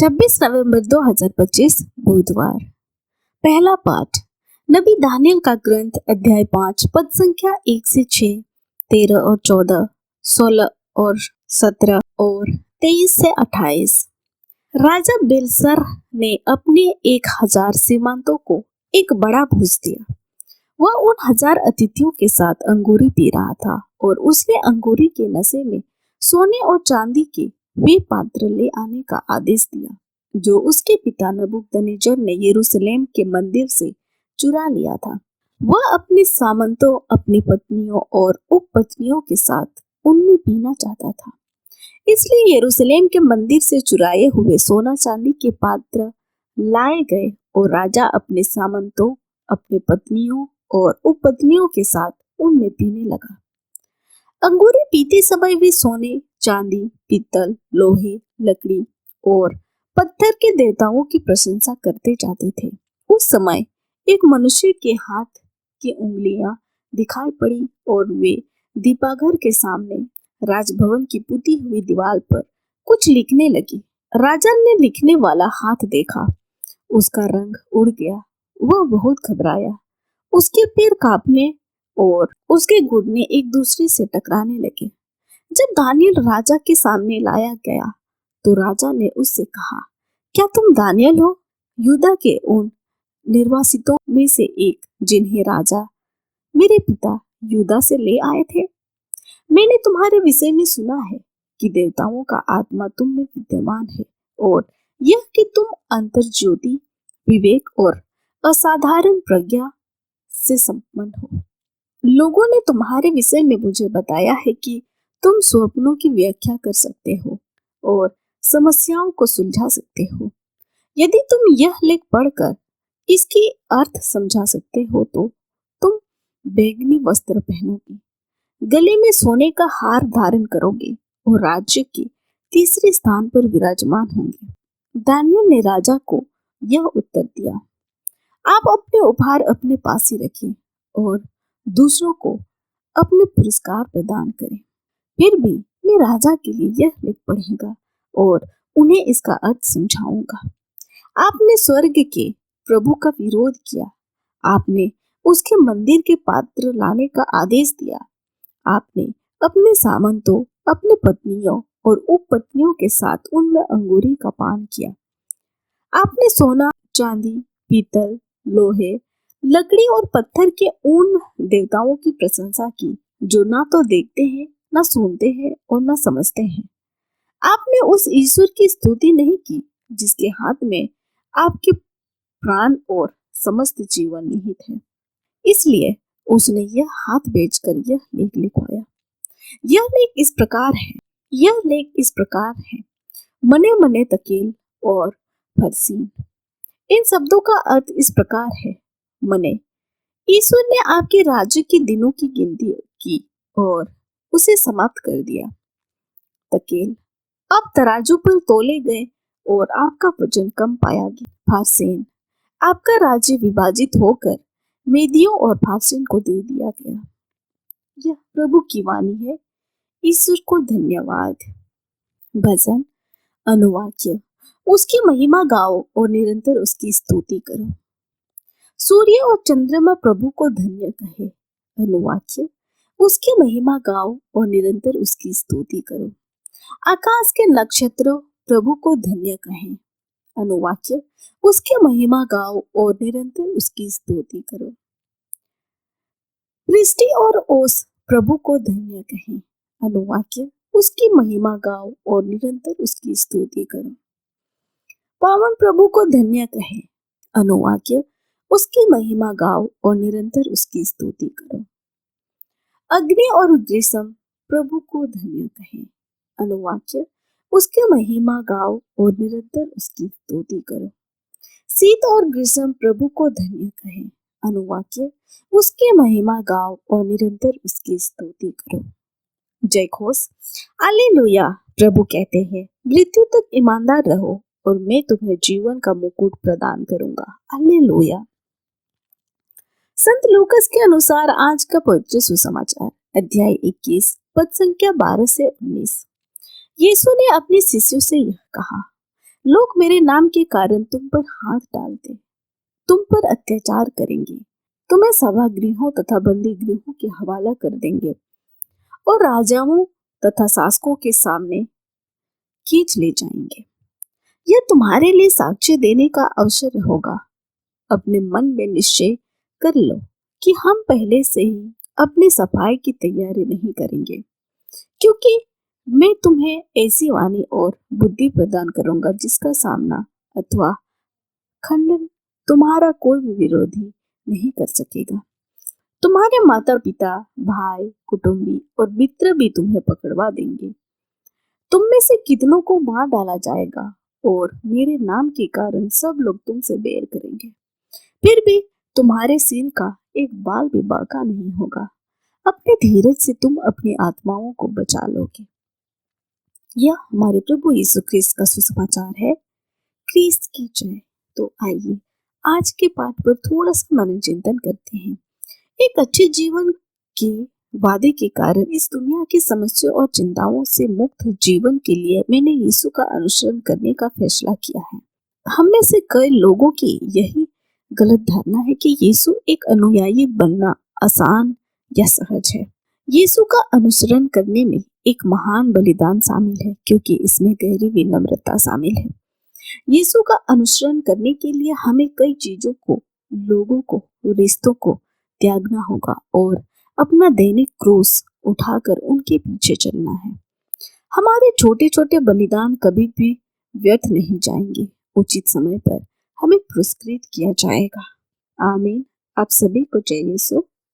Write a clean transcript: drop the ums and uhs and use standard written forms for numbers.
26 नवंबर 2025 बुधवार। पहला पाठ नबी दानियल का ग्रंथ अध्याय 5 पद संख्या 1 से 6, 13 और 14, 16 और 17 और 23 से 28। राजा बेलसर ने अपने 1000 सीमांतों को एक बड़ा भोज दिया। वह उन 1000 अतिथियों के साथ अंगूरी पी रहा था और उसने अंगूरी के नशे में सोने और चांदी के वे पात्र ले आने का आदेश दिया जो उसके पिता नबूकदनेस्सर ने यरूशलेम के मंदिर से चुरा लिया था। वह अपने सामंतों, अपनी पत्नियों और उपपत्नियों के साथ उनमें पीना चाहता था। इसलिए यरूशलेम के मंदिर से चुराए हुए सोना चांदी के पात्र लाए गए और राजा अपने सामंतों, अपनी पत्नियों और उपपत्नियों के साथ उनमें पीने लगा। अंगूरी पीते समय वे सोने, चांदी, पीतल, लोहे, लकड़ी और पत्थर के देवताओं की प्रशंसा करते जाते थे। उस समय एक मनुष्य के हाथ की उंगलियां दिखाई पड़ी और वे दीपाघर के सामने राजभवन की पुती हुई दीवार पर कुछ लिखने लगी। राजा ने लिखने वाला हाथ देखा, उसका रंग उड़ गया, वह बहुत घबराया। उसके पैर कांपने और उसके घुटने एक दूसरे से टकराने लगे। जब दानियल राजा के सामने लाया गया तो राजा ने उससे कहा, क्या तुम दानियल हो, यूदा के उन निर्वासितों में से एक जिन्हें राजा मेरे पिता यूदा से ले आए थे? मैंने तुम्हारे विषय में सुना है कि देवताओं का आत्मा तुम में विद्यमान है और यह कि तुम अंतर्ज्योति, विवेक और असाधारण प्रज्ञा से संपन्न हो। लोगों ने तुम्हारे विषय में मुझे बताया है कि तुम स्वप्नों की व्याख्या कर सकते हो और समस्याओं को सुलझा सकते हो। यदि तुम यह लेख पढ़कर इसकी अर्थ समझा सकते हो तो तुम बैंगनी वस्त्र पहनोगे, गले में सोने का हार धारण करोगे और राज्य के तीसरे स्थान पर विराजमान होंगे। दानियल ने राजा को यह उत्तर दिया, आप अपने उपहार अपने पास ही रखें और दूसरों को अपने पुरस्कार प्रदान करें। फिर भी मैं राजा के लिए यह लेख पढ़ूंगा और उन्हें इसका अर्थ समझाऊंगा। आपने स्वर्ग के प्रभु का विरोध किया, आपने उसके मंदिर के पात्र लाने का आदेश दिया, आपने अपने सामंतों, अपने पत्नियों और उपपत्नियों के साथ उनमें अंगूरी का पान किया। आपने सोना, चांदी, पीतल, लोहे, लकड़ी और पत्थर के उन देवताओं की प्रशंसा की जो ना तो देखते हैं, ना सुनते हैं और ना समझते हैं। आपने उस ईश्वर की स्तुति नहीं की जिसके हाथ में आपके प्राण और समस्त जीवन निहित है। इसलिए उसने यह हाथ बेचकर यह लेख लिखवाया। यह लेख इस प्रकार है, मने मने तकेल और फरसीन। इन शब्दों का अर्थ इस प्रकार है, मने, ईश्वर ने आपके राज्य के दिनों की गिनती की और उसे समाप्त कर दिया। तकेल, आप तराजू पर तोले गए और आपका वजन कम पाया गया। फारसीन, आपका राज्य विभाजित होकर मेदियों और फारसीन को दे दिया गया। यह प्रभु की वाणी है, ईश्वर को धन्यवाद। भजन अनुवाक्य, उसकी महिमा गाओ और निरंतर उसकी स्तुति करो। सूर्य और चंद्रमा प्रभु को धन्य कहे। अनुवाक्य, उसकी महिमा गाओ और निरंतर उसकी स्तुति करो। आकाश के नक्षत्रों प्रभु को धन्य कहें। अनुवाक्य, उसकी महिमा गाओ और निरंतर उसकी स्तुति करो। वृष्टि और ओस प्रभु को धन्य कहें। अनुवाक्य, उसकी महिमा गाओ और निरंतर उसकी स्तुति करो। पावन प्रभु को धन्य कहें। अनुवाक्य, उसकी महिमा गाओ और निरंतर उसकी स्तुति करो। अग्नि और ग्रीष्म प्रभु को धन्य कहें। अनुवाक्य, उसकी महिमा गाओ और निरंतर उसकी स्तुति करो। शीत और ग्रीष्म प्रभु को धन्य कहें। अनुवाक्य, उसकी महिमा गाओ और निरंतर उसकी स्तुति करो। जय घोष, हालेलुया। प्रभु कहते हैं, मृत्यु तक ईमानदार रहो और मैं तुम्हें जीवन का मुकुट प्रदान करूंगा। हालेलुया। संत लूकास के अनुसार आज का पवित्र सुसमाचार अध्याय 21 पद संख्या 12 से 19। यीशु ने अपने शिष्यों से यह कहा, लोग मेरे नाम के कारण तुम पर हाथ डालते, तुम पर अत्याचार करेंगे, तुम्हें सभागृहों तथा बंदी गृहों के हवाला कर देंगे और राजाओं तथा शासकों के सामने खींच ले जाएंगे। यह तुम्हारे लिए साक्ष्य देने का अवसर होगा। अपने मन में निश्चय कर लो कि हम पहले से ही अपनी सफाई की तैयारी नहीं करेंगे, क्योंकि मैं तुम्हें ऐसी वाणी और बुद्धि प्रदान करूंगा जिसका सामना अथवा खंडन तुम्हारा कोई भी विरोधी नहीं कर सकेगा। तुम्हारे माता पिता, भाई, कुटुंबी और मित्र भी तुम्हें पकड़वा देंगे। तुम में से कितनों को मार डाला जाएगा और मेरे नाम के कारण सब लोग तुमसे बैर करेंगे। फिर भी तुम्हारे सिर का एक बाल भी बांका नहीं होगा। अपने धीरज से तुम अपनी आत्माओं को बचा लोगे। यह हमारे प्रभु यीशु ख्रिस्त का सुसमाचार है। ख्रिस्त की जय। तो आइए आज के पाठ पर थोड़ा सा मन चिंतन करते हैं। एक अच्छे जीवन के वादे के कारण इस दुनिया की समस्या और चिंताओं से मुक्त जीवन के लिए मैंने यीशु का अनुसरण करने का फैसला किया है। हम में से कई लोगों की यही गलत धारणा है कि यीशु एक अनुयायी बनना आसान या सहज है। यीशु का अनुसरण करने में एक महान बलिदान शामिल है, क्योंकि इसमें गहरी विनम्रता शामिल है। यीशु का अनुसरण करने के लिए हमें कई चीजों को, लोगों को, रिश्तों को त्यागना होगा और अपना दैनिक क्रूस उठाकर उनके पीछे चलना है। हमारे छोटे छोटे बलिदान कभी भी व्यर्थ नहीं जाएंगे। उचित समय पर हमें पुरस्कृत किया जाएगा। आमीन। आप सभी को जय यीशु।